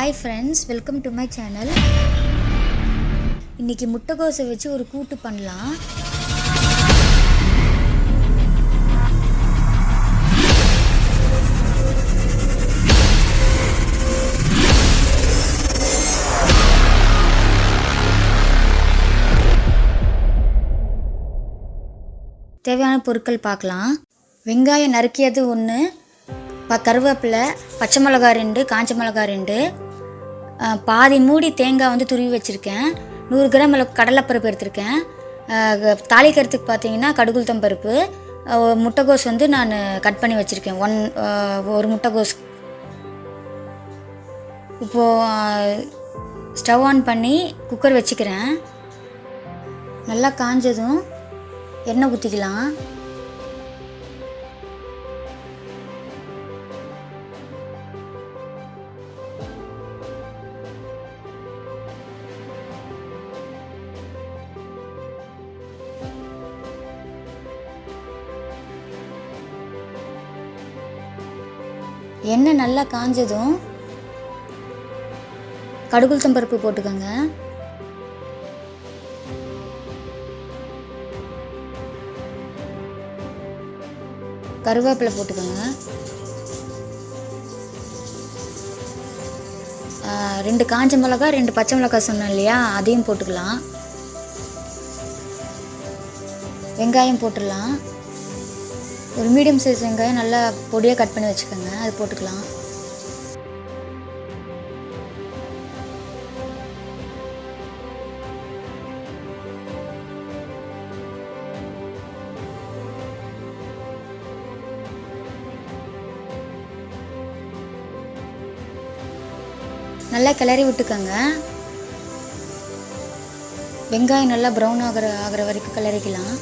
Hi friends, welcome to my channel. இன்னைக்கு முட்டைகோஸை வச்சு ஒரு கூட்டு பண்ணலாம். தேவையான பொருட்கள் பார்க்கலாம். வெங்காயம் நறுக்கியது 1, கருவேப்பிலை, பச்சை மிளகாய் 2, காஞ்ச மிளகாய் 2, பாதி மூடி தேங்காய் வந்து துருவி வச்சுருக்கேன். 100 கிராம் அளவுக்கு கடலைப்பருப்பு எடுத்திருக்கேன். தாளிக்கிறதுக்கு பார்த்தீங்கன்னா கடுகுளுத்தம் பருப்பு, முட்டைகோஸ் வந்து நான் கட் பண்ணி வச்சுருக்கேன். ஒரு முட்டைகோஸ். இப்போது ஸ்டவ் ஆன் பண்ணி குக்கர் வச்சுக்கிறேன். நல்லா காஞ்சதும் எண்ணெய் ஊற்றிக்கலாம். எண்ணெய் நல்லா காஞ்சதும் கடுகுளுத்தம் பருப்பு போட்டுக்கோங்க. கருவேப்பிலை போட்டுக்கோங்க. 2 காஞ்ச மிளகாய், 2 பச்சை மிளகாய் சொன்னேன் இல்லையா, அதையும் போட்டுக்கலாம். வெங்காயம் போட்டுடலாம். ஒரு மீடியம் சைஸ் வெங்காயம் நல்லா பொடியாக கட் பண்ணி வச்சுக்கோங்க, அது போட்டுக்கலாம். நல்லா கிளறி விட்டுக்கோங்க. வெங்காயம் நல்லா ப்ரௌன் ஆகிற வரைக்கும் கிளறிக்கலாம்.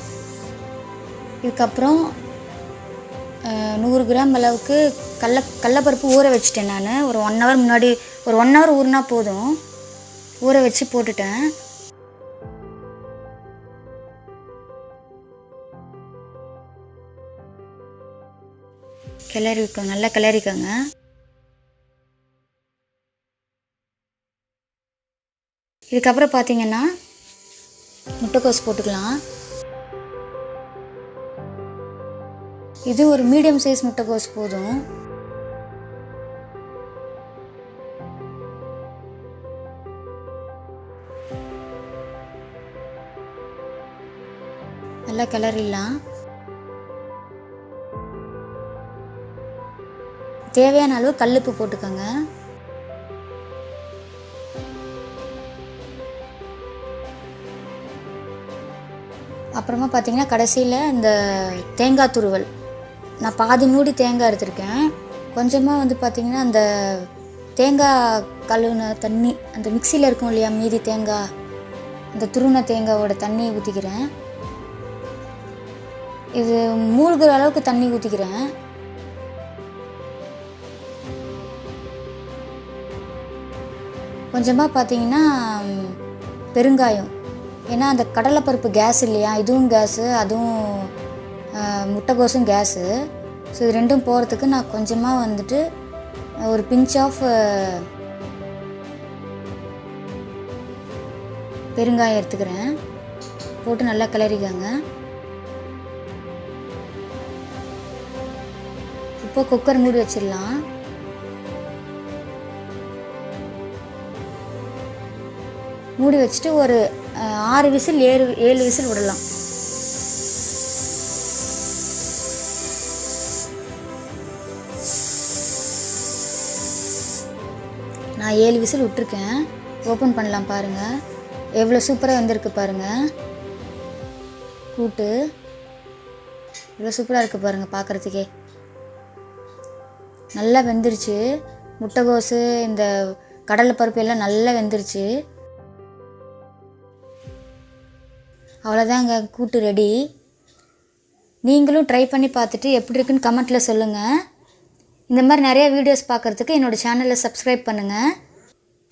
இதுக்கப்புறம் 100 கிராம் அளவுக்கு கடலைப்பருப்பு ஊற வச்சுட்டேன். நான் ஒரு 1 ஹவர் முன்னாடி, ஒரு 1 ஹவர் ஊறினா போதும், ஊற வச்சு போட்டுட்டேன். நல்லா கிளறிக்கோங்க. இதுக்கப்புறம் பார்த்தீங்கன்னா முட்டைகோஸ் போட்டுக்கலாம். இது ஒரு மீடியம் சைஸ் முட்டைகோஸ் போதும். நல்லா கிளறிடலாம். தேவையான அளவு கல்லுப்பு போட்டுக்கோங்க. அப்புறமா பார்த்தீங்கன்னா கடைசியில் இந்த தேங்காய் துருவல், நான் பாதி மூடி தேங்காய் எடுத்திருக்கேன். கொஞ்சமாக வந்து பார்த்திங்கன்னா அந்த தேங்காய் கழுவுன தண்ணி, அந்த மிக்சியில் இருக்கும் இல்லையா மீதி தேங்காய், அந்த துருவின தேங்காயோட தண்ணியை ஊற்றிக்கிறேன். இது மூழ்கிற அளவுக்கு தண்ணி ஊற்றிக்கிறேன். கொஞ்சமாக பார்த்தீங்கன்னா பெருங்காயம், ஏன்னா அந்த கடலைப்பருப்பு கேஸ் இல்லையா, இதுவும் கேஸு, அதுவும் முட்டைகோஸும் கேஸு. ஸோ இது ரெண்டும் போகிறதுக்கு நான் கொஞ்சமாக வந்துட்டு ஒரு பிஞ்ச் ஆஃப் பெருங்காயம் எடுத்துக்கிறேன். போட்டு நல்லா கிளறிக்கோங்க. இப்போ குக்கர் மூடி வச்சிடலாம். மூடி வச்சுட்டு ஒரு 6 விசில் 7 விசில் விடலாம். நான் 7 விசில் விட்டுருக்கேன். ஓப்பன் பண்ணலாம் பாருங்கள், எவ்வளோ சூப்பராக வந்திருக்கு பாருங்கள். கூட்டு எவ்வளோ சூப்பராக இருக்குது பாருங்கள், பார்க்குறதுக்கே நல்லா வெந்துருச்சு. முட்டைகோஸு இந்த கடலைப்பருப்பு எல்லாம் நல்லா வெந்துருச்சு. அவ்வளோதாங்க, கூட்டு ரெடி. நீங்களும் ட்ரை பண்ணி பார்த்துட்டு எப்படி இருக்குன்னு கமெண்ட்டில் சொல்லுங்கள். இந்த மாதிரி நிறைய வீடியோஸ் பார்க்குறதுக்கு என்னோடய சேனலை சப்ஸ்கிரைப் பண்ணுங்கள்.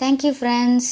Thank you friends.